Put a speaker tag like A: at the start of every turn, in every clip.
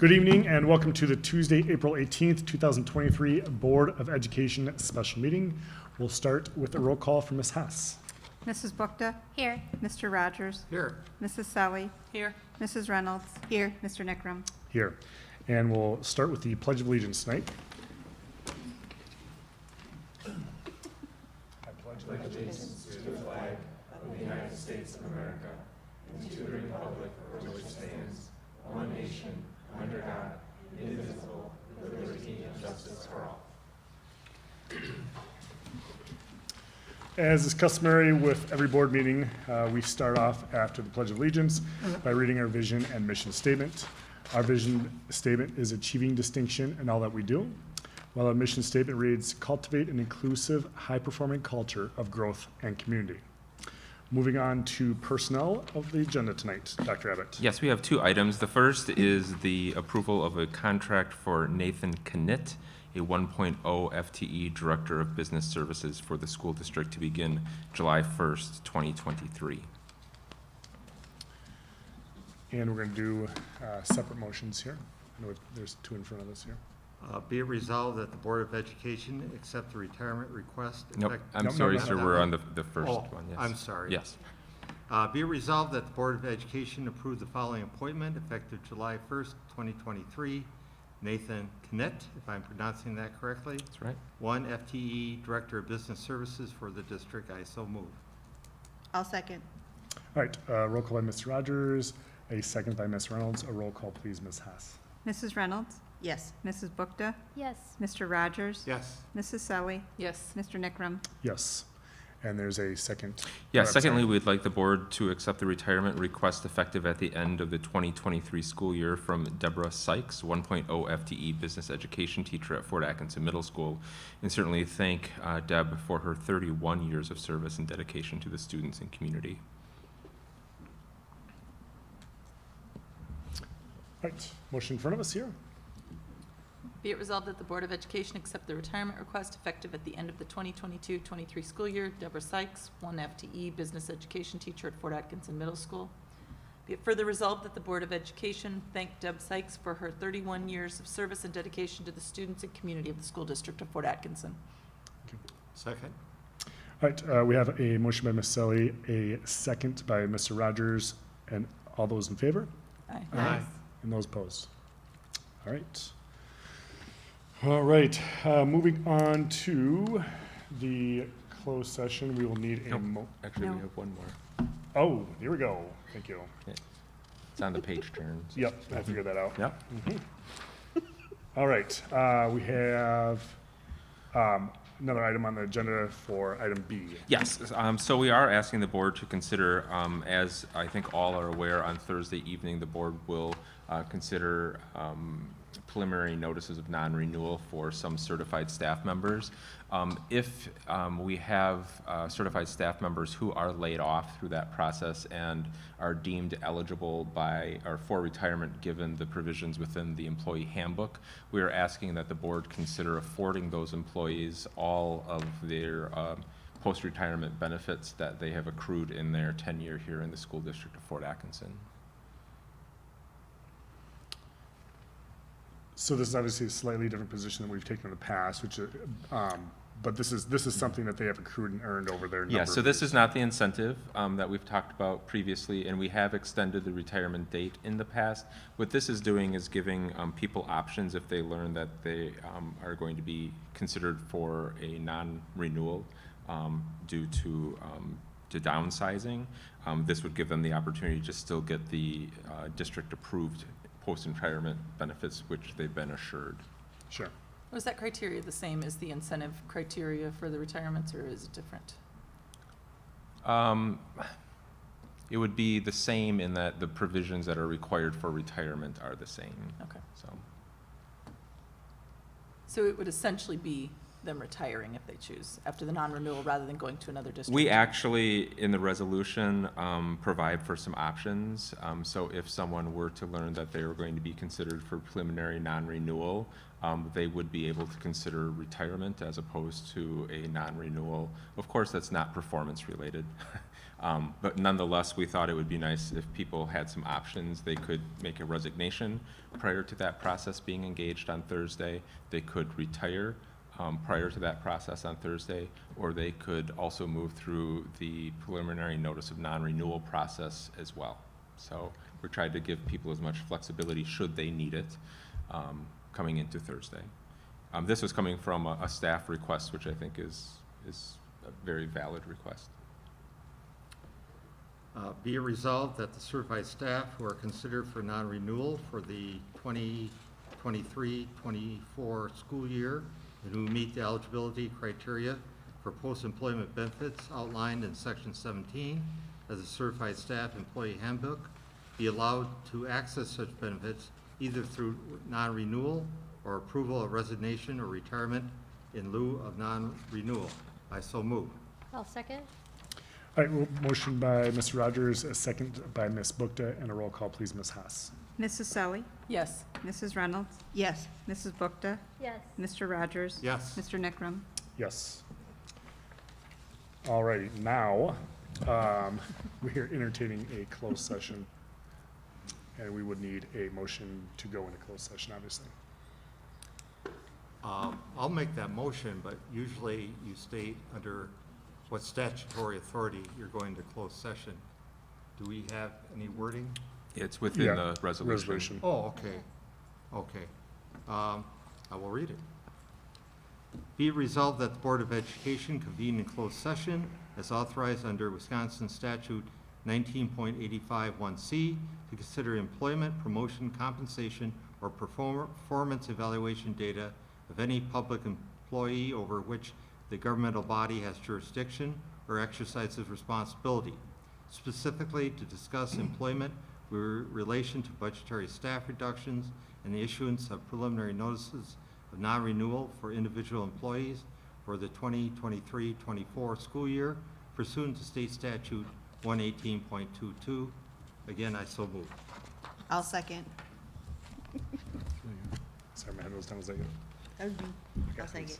A: Good evening and welcome to the Tuesday, April 18th, 2023 Board of Education special meeting. We'll start with a roll call from Ms. Hess.
B: Mrs. Bukta?
C: Here.
B: Mr. Rogers?
D: Here.
B: Mrs. Selly?
C: Here.
B: Mrs. Reynolds? Here. Mr. Nickram?
A: Here. And we'll start with the Pledge of Allegiance tonight. As is customary with every board meeting, we start off after the Pledge of Allegiance by reading our vision and mission statement. Our vision statement is achieving distinction in all that we do, while our mission statement reads, cultivate an inclusive, high-performing culture of growth and community. Moving on to personnel of the agenda tonight. Dr. Abbott.
E: Yes, we have two items. The first is the approval of a contract for Nathan Knit, a 1.0 FTE Director of Business Services for the school district to begin July 1st, 2023.
A: And we're going to do separate motions here. I know there's two in front of us here.
D: Be it resolved that the Board of Education accept the retirement request.
E: Nope, I'm
A: Nope,
E: sorry,
A: not
E: sir,
A: that
E: we're
A: one.
E: on the first
D: Oh,
E: one, yes.
D: I'm sorry.
E: Yes.
D: Be it resolved that the Board of Education approve the following appointment effective July 1st, 2023. Nathan Knett, if I'm pronouncing that correctly.
E: That's right.
D: 1 FTE Director of Business Services for the district. I so move.
B: I'll second.
A: All right, roll call by Mr. Rogers, a second by Ms. Reynolds. A roll call, please, Ms. Hess.
B: Mrs. Reynolds?
C: Yes.
B: Mrs. Bukta?
C: Yes.
B: Mr. Rogers?
D: Yes.
B: Mrs. Selly?
C: Yes.
B: Mr. Nickram?
A: Yes. And there's a second.
E: Yeah,
A: I'm
E: secondly,
A: sorry.
E: we'd like the board to accept the retirement request effective at the end of the 2023 school year from Deborah Sykes, 1.0 FTE Business Education Teacher at Fort Atkinson Middle School, and certainly thank Deb for her 31 years of service and dedication to the students and community.
A: All right, motion in front of us here.
F: Be it resolved that the Board of Education accept the retirement request effective at the end of the 2022-23 school year. Deborah Sykes, 1 FTE Business Education Teacher at Fort Atkinson Middle School. Be it further resolved that the Board of Education thank Deb Sykes for her 31 years of service and dedication to the students and community of the school district of Fort Atkinson.
D: Second.
A: All right, we have a motion by Ms. Selly, a second by Mr. Rogers, and all those in favor?
F: Aye.
D: Aye.
A: And those opposed? All right. All right, moving on to the closed session, we will need a
E: Nope. Actually,
B: No.
E: we have one more.
A: oh, here we go. Thank you.
E: It's on the page turn.
A: Yep, I figured that out.
E: Yep.
A: All right, we have another item on the agenda for item B.
E: Yes, so we are asking the board to consider, as I think all are aware, on Thursday evening, the board will consider preliminary notices of non-renewal for some certified staff members. If we have certified staff members who are laid off through that process and are deemed eligible for retirement given the provisions within the employee handbook, we are asking that the board consider affording those employees all of their post-retirement benefits that they have accrued in their tenure here in the school district of Fort Atkinson.
A: So this is obviously a slightly different position than we've taken in the past, which, but this is something that they have accrued and earned over their number
E: Yeah,
A: of
E: so this
A: years.
E: is not the incentive that we've talked about previously, and we have extended the retirement date in the past. What this is doing is giving people options if they learn that they are going to be considered for a non-renewal due to downsizing. This would give them the opportunity to still get the district-approved post-retirement benefits which they've been assured.
A: Sure.
F: Was that criteria the same as the incentive criteria for the retirements, or is it different?
E: It would be the same in that the provisions that are required for retirement are the same.
F: Okay.
E: So,
F: So it would essentially be them retiring if they choose after the non-renewal rather than going to another district?
E: we actually, in the resolution, provide for some options. So if someone were to learn that they were going to be considered for preliminary non-renewal, they would be able to consider retirement as opposed to a non-renewal. Of course, that's not performance-related. But nonetheless, we thought it would be nice if people had some options. They could make a resignation prior to that process being engaged on Thursday. They could retire prior to that process on Thursday, or they could also move through the preliminary notice of non-renewal process as well. So we're trying to give people as much flexibility should they need it coming into Thursday. This was coming from a staff request, which I think is a very valid request.
D: Be it resolved that the certified staff who are considered for non-renewal for the 2023-24 school year and who meet the eligibility criteria for post-employment benefits outlined in Section 17 of the Certified Staff Employee Handbook be allowed to access such benefits either through non-renewal or approval of resignation or retirement in lieu of non-renewal. I so move.
C: I'll second.
A: All right, well, motion by Mr. Rogers, a second by Ms. Bookta, and a roll call, please, Ms. Haas.
B: Mrs. Selly,
F: Yes.
B: Mrs. Reynolds,
C: Yes.
B: Mrs. Bookta,
C: Yes.
B: Mr. Rogers.
D: Yes.
B: Mr. Nickram.
A: Yes. All righty, now, we are entertaining a closed session, and we would need a motion to go into closed session, obviously.
D: I'll make that motion, but usually you state under what statutory authority you're going to close session. Do we have any wording?
E: It's within
A: Yeah,
E: the resolution.
A: Resolution.
D: Oh, okay, okay. I will read it. Be it resolved that the Board of Education convene in closed session as authorized under Wisconsin Statute 19.851C to consider employment, promotion, compensation, or performance evaluation data of any public employee over which the governmental body has jurisdiction or exercises responsibility, specifically to discuss employment with relation to budgetary staff reductions and the issuance of preliminary notices of non-renewal for individual employees for the 2023-24 school year pursuant to state statute 118.22. Again, I so move.
C: I'll second.
A: Sorry, my hand was down, was that you?
C: I'll second.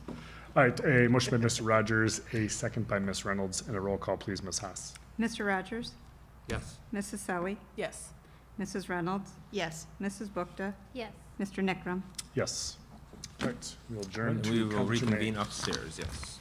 A: All right, a motion by Mr. Rogers, a second by Ms. Reynolds, and a roll call, please, Ms. Haas.
B: Mr. Rogers,
D: Yes.
B: Mrs. Selly,
F: Yes.
B: Mrs. Reynolds,
C: Yes.
B: Mrs. Bookta,
C: Yes.
B: Mr. Nickram.
A: Yes. All right, we'll adjourn
E: And
A: to
E: we will
A: conference room A.
E: reconvene upstairs, yes.